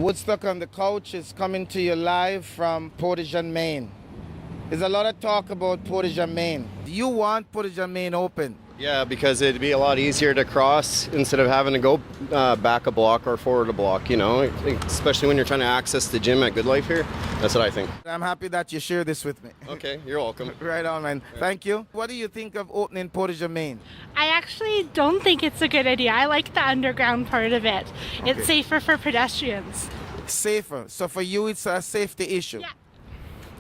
Woodstock on the Couch is coming to you live from Portage Main. There's a lot of talk about Portage Main. Do you want Portage Main open? Yeah, because it'd be a lot easier to cross instead of having to go back a block or forward a block, you know, especially when you're trying to access the gym at Good Life here. That's what I think. I'm happy that you share this with me. Okay, you're welcome. Right on, man. Yeah. Thank you. What do you think of opening Portage Main? I actually don't think it's a good idea. I like the underground part of it. Okay. It's safer for pedestrians. Safer. So for you, it's a safety issue? Yeah.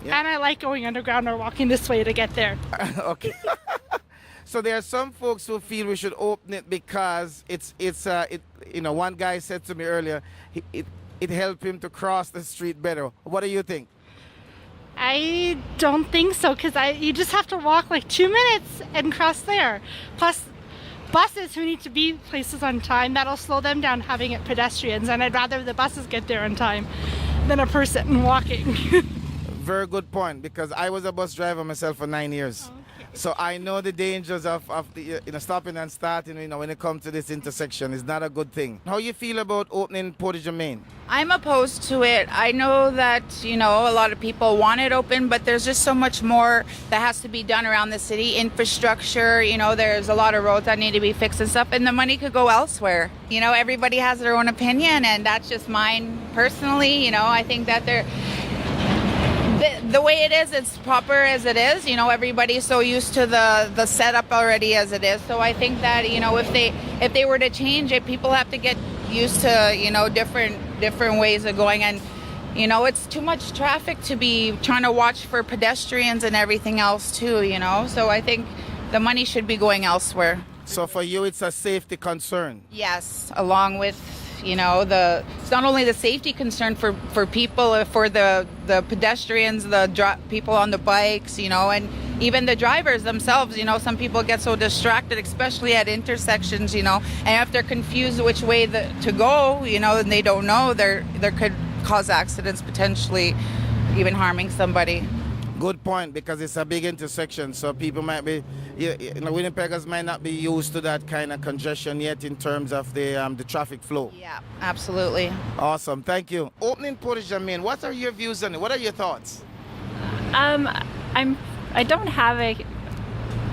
Yeah. And I like going underground or walking this way to get there. Okay. So there are some folks who feel we should open it because one guy said to me earlier, it helped him to cross the street better. What do you think? I don't think so, because you just have to walk like 2 minutes and cross there. Plus, buses who need to be places on time, that'll slow them down having it pedestrians, and I'd rather the buses get there on time than a person walking. Very good point, because I was a bus driver myself for 9 years. So I know the dangers of the stopping and starting, when it comes to this intersection. It's not a good thing. How you feel about opening Portage Main? I'm opposed to it. I know that, a lot of people want it open, but there's just so much more that has to be done around the city. Infrastructure, there's a lot of roads that need to be fixed and stuff, and the money could go elsewhere. Everybody has their own opinion, and that's just mine personally. I think that the way it is, it's proper as it is. Everybody's so used to the setup already as it is. So I think that, if they were to change it, people have to get used to, different ways of going. And, it's too much traffic to be trying to watch for pedestrians and everything else too, So I think the money should be going elsewhere. So for you, it's a safety concern? Yes, along with it's not only the safety concern for people, for the pedestrians, the people on the bikes, and even the drivers themselves. Some people get so distracted, especially at intersections, and if they're confused which way to go, and they don't know, there could cause accidents, potentially even harming somebody. Good point, because it's a big intersection, so people might be, Winnipeggers might not be used to that kind of congestion yet in terms of the traffic flow. Yeah, absolutely. Awesome, thank you. Opening Portage Main, what are your views on it? What are your thoughts? I don't have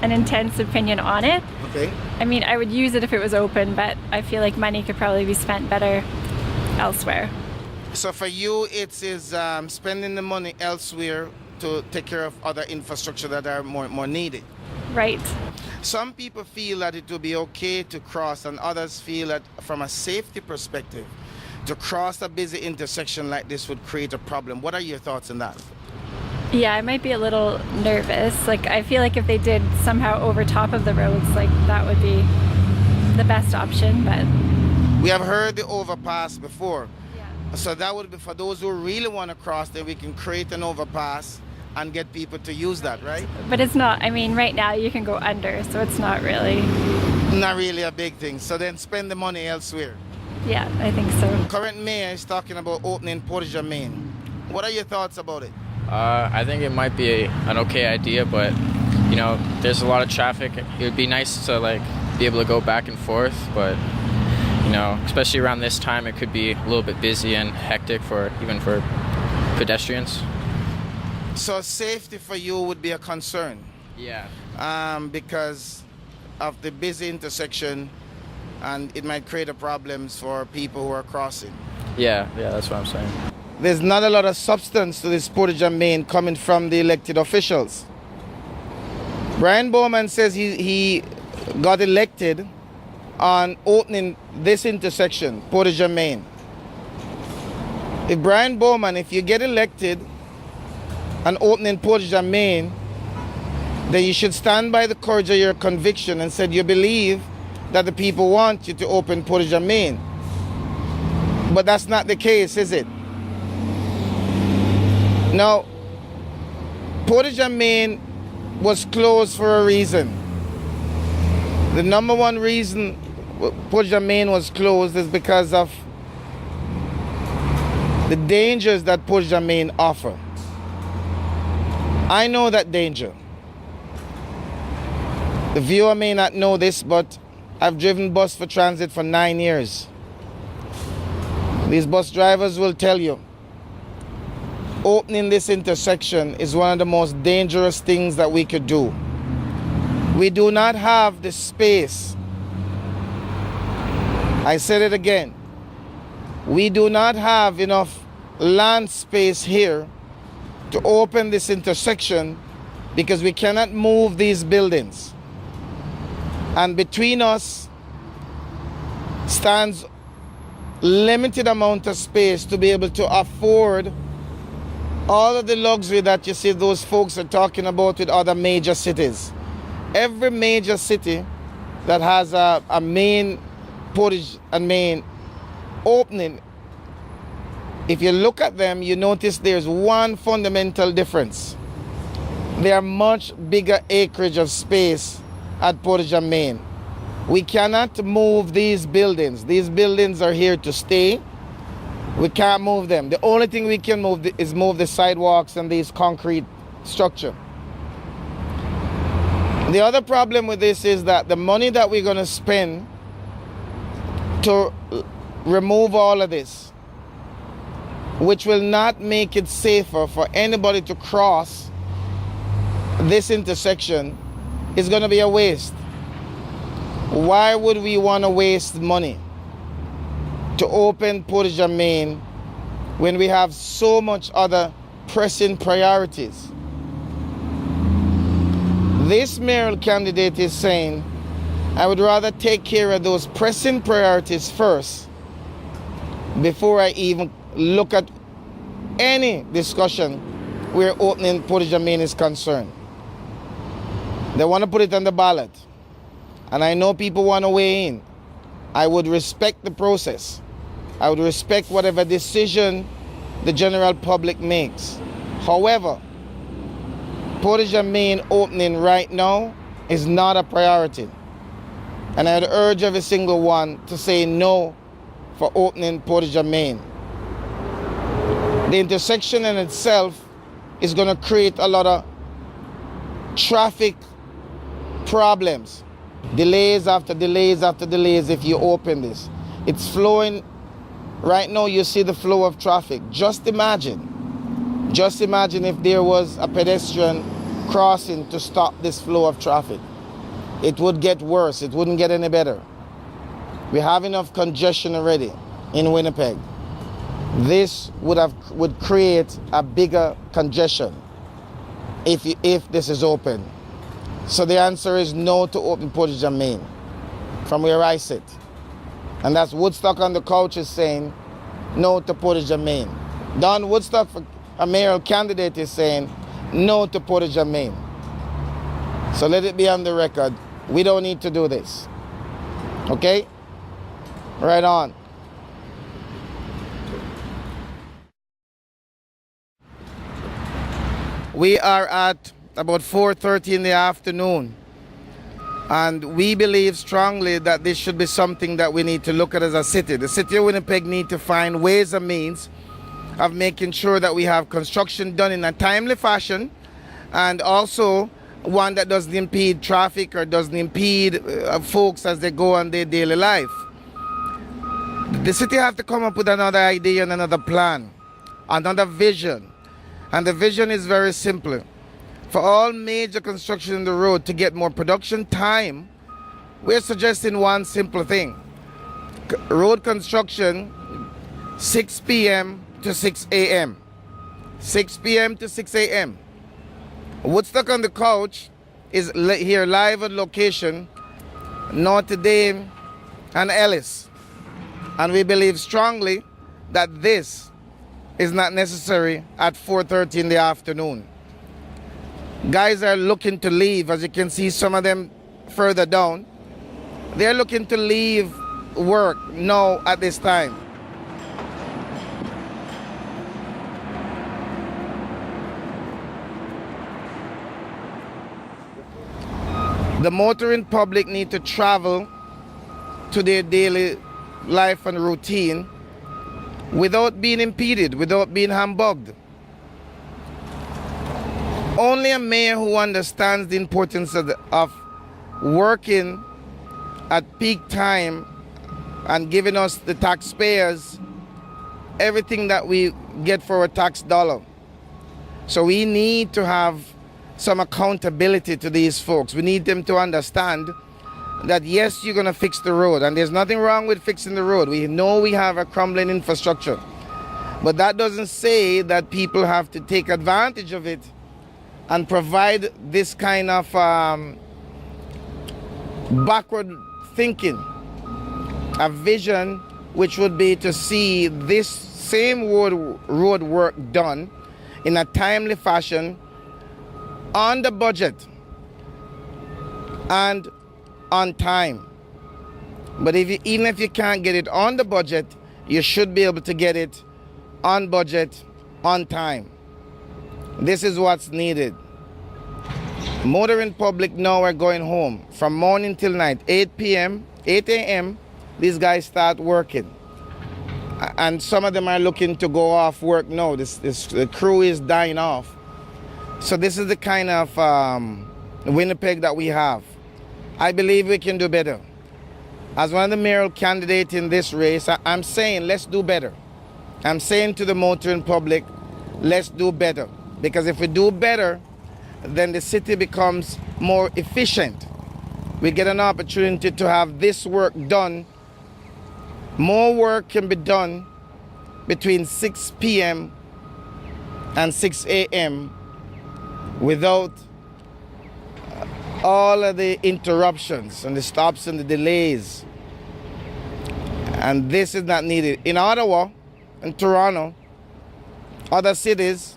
an intense opinion on it. Okay. I mean, I would use it if it was open, but I feel like money could probably be spent better elsewhere. So for you, it is spending the money elsewhere to take care of other infrastructure that are more needed. Right. Some people feel that it will be okay to cross, and others feel that from a safety perspective, to cross a busy intersection like this would create a problem. What are your thoughts on that? Yeah, I might be a little nervous. I feel like if they did somehow over top of the roads, that would be the best option, but... We have heard the overpass before. So that would be for those who really want to cross, then we can create an overpass and get people to use that, right? But it's not, right now you can go under, so it's not really... Not really a big thing. So then spend the money elsewhere. Yeah, I think so. Current mayor is talking about opening Portage Main. What are your thoughts about it? I think it might be an okay idea, but, there's a lot of traffic. It would be nice to, be able to go back and forth, but... especially around this time, it could be a little bit busy and hectic even for pedestrians. So safety for you would be a concern? Yeah. Because of the busy intersection, and it might create problems for people who are crossing. Yeah, that's what I'm saying. There's not a lot of substance to this Portage Main coming from the elected officials. Brian Bowman says he got elected on opening this intersection, Portage Main. If Brian Bowman, if you get elected on opening Portage Main, then you should stand by the courage of your conviction and said you believe that the people want you to open Portage Main. But that's not the case, is it? Now, Portage Main was closed for a reason. The number one reason Portage Main was closed is because of the dangers that Portage Main offer. I know that danger. The viewer may not know this, but I've driven bus for transit for 9 years. These bus drivers will tell you, opening this intersection is one of the most dangerous things that we could do. We do not have the space. I said it again. We do not have enough land space here to open this intersection because we cannot move these buildings. And between us stands limited amount of space to be able to afford all of the luxury that you see those folks are talking about with other major cities. Every major city that has a main Portage and Main opening, if you look at them, you notice there's one fundamental difference. There are much bigger acreage of space at Portage and Main. We cannot move these buildings. These buildings are here to stay. We can't move them. The only thing we can move is move the sidewalks and these concrete structure. The other problem with this is that the money that we're going to spend to remove all of this, which will not make it safer for anybody to cross this intersection, is going to be a waste. Why would we want to waste money to open Portage and Main when we have so much other pressing priorities? This mayoral candidate is saying, I would rather take care of those pressing priorities first before I even look at any discussion where opening Portage and Main is concerned. They want to put it on the ballot. And I know people want to weigh in. I would respect the process. I would respect whatever decision the general public makes. However, Portage and Main opening right now is not a priority. And I would urge every single one to say no for opening Portage and Main. The intersection in itself is going to create a lot of traffic problems. Delays after delays after delays if you open this. It's flowing. Right now you see the flow of traffic. Just imagine if there was a pedestrian crossing to stop this flow of traffic. It would get worse. It wouldn't get any better. We have enough congestion already in Winnipeg. This would create a bigger congestion if this is open. So the answer is no to open Portage and Main from where I sit. And that's Woodstock on the couch is saying no to Portage and Main. Don Woodstock, for a mayoral candidate, is saying no to Portage and Main. So let it be on the record. We don't need to do this. Okay? Right on. We are at about 4:30 in the afternoon, and we believe strongly that this should be something that we need to look at as a city. The city of Winnipeg need to find ways and means of making sure that we have construction done in a timely fashion, and also one that doesn't impede traffic or doesn't impede folks as they go on their daily life. The city have to come up with another idea and another plan, another vision, and the vision is very simple. For all major construction in the road to get more production time, we're suggesting one simple thing. Road construction, 6 p.m. to 6 a.m. 6 p.m. to 6 a.m. Woodstock on the Couch is here live on location, Notre Dame and Ellis. And we believe strongly that this is not necessary at 4:30 in the afternoon. Guys are looking to leave, as you can see some of them further down. They're looking to leave work now at this time. The motoring public need to travel to their daily life and routine without being impeded, without being humbugged. Only a mayor who understands the importance of working at peak time and giving us the taxpayers everything that we get for a tax dollar. So we need to have some accountability to these folks. We need them to understand that yes, you're going to fix the road, and there's nothing wrong with fixing the road. We know we have a crumbling infrastructure, but that doesn't say that people have to take advantage of it and provide this kind of backward thinking, a vision which would be to see this same road work done in a timely fashion, on the budget and on time. But even if you can't get it on the budget, you should be able to get it on budget, on time. This is what's needed. Motoring public now are going home from morning till night, 8 p.m., 8 a.m. These guys start working. And some of them are looking to go off work now. The crew is dying off. So this is the kind of Winnipeg that we have. I believe we can do better. As one of the mayoral candidates in this race, I'm saying let's do better. I'm saying to the motoring public, let's do better. Because if we do better, then the city becomes more efficient. We get an opportunity to have this work done. More work can be done between 6 p.m. and 6 a.m. without all of the interruptions and the stops and the delays. And this is not needed. In Ottawa, in Toronto, other cities,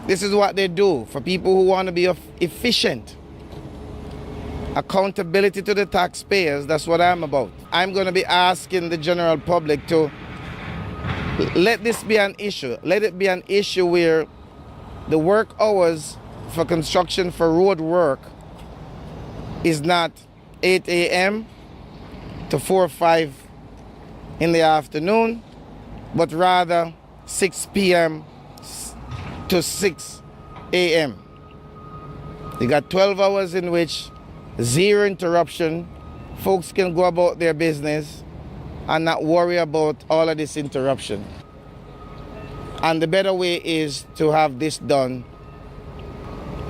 this is what they do for people who want to be efficient. Accountability to the taxpayers, that's what I'm about. I'm going to be asking the general public to let this be an issue. Let it be an issue where the work hours for construction, for road work, is not 8 a.m. to 4 or 5 in the afternoon, but rather 6 p.m. to 6 a.m. You got 12 hours in which zero interruption. Folks can go about their business and not worry about all of this interruption. And the better way is to have this done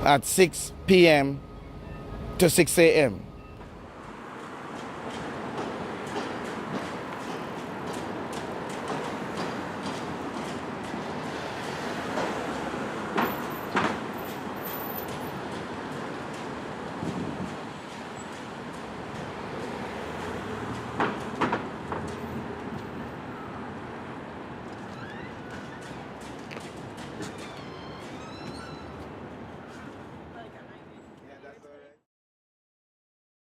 at 6 p.m. to 6 a.m.